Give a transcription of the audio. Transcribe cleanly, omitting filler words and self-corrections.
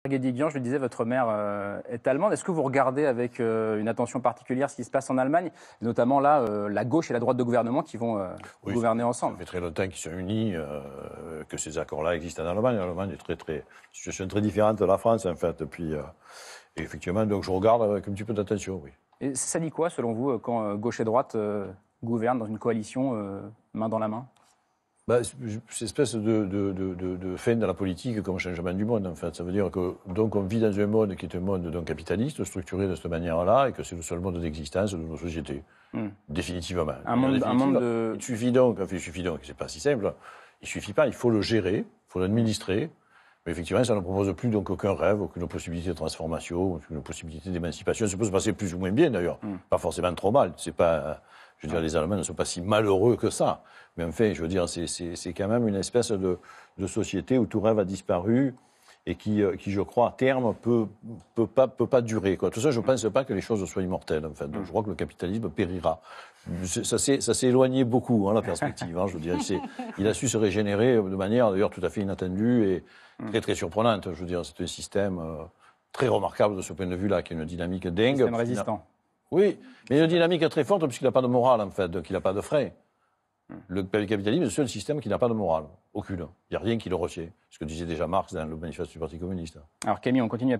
Guédiguian, je le disais, votre mère est allemande. Est-ce que vous regardez avec une attention particulière ce qui se passe en Allemagne, notamment là, la gauche et la droite de gouvernement qui vont Oui, gouverner ensemble? Ça fait très longtemps qu'ils sont unis, que ces accords-là existent en Allemagne. L'Allemagne est une situation très différente de la France, en fait. Et effectivement, donc je regarde avec un petit peu d'attention, oui. Et ça dit quoi, selon vous, quand gauche et droite gouvernent dans une coalition main dans la main? C'est une espèce de fin de la politique comme changement du monde, en fait. Ça veut dire que donc on vit dans un monde qui est un monde donc, capitaliste, structuré de cette manière-là, et que c'est le seul mode d'existence de nos sociétés. Définitivement. Un monde de... Il suffit donc, c'est pas si simple, il suffit pas, il faut le gérer, il faut l'administrer, mais effectivement, ça ne propose plus donc aucun rêve, aucune possibilité de transformation, aucune possibilité d'émancipation. Ça peut se passer plus ou moins bien, d'ailleurs. Pas forcément trop mal. C'est pas... Je veux dire, les Allemands ne sont pas si malheureux que ça. Mais enfin, je veux dire, c'est quand même une espèce de société où tout rêve a disparu et qui, je crois, à terme, peut pas durer, quoi. Tout ça, je ne pense pas que les choses soient immortelles, en fait. Donc, je crois que le capitalisme périra. Ça s'est éloigné beaucoup, hein, la perspective. Hein, je veux dire, il a su se régénérer de manière, d'ailleurs, tout à fait inattendue et très, très surprenante. Je veux dire, c'est un système très remarquable de ce point de vue-là, qui a une dynamique dingue. Système résistant. Oui, mais une dynamique très forte puisqu'il n'a pas de morale, en fait, donc il n'a pas de frais. Le capitalisme est le seul système qui n'a pas de morale, aucune. Il n'y a rien qui le retient. Ce que disait déjà Marx dans le manifeste du Parti communiste. Alors Camille, on continue à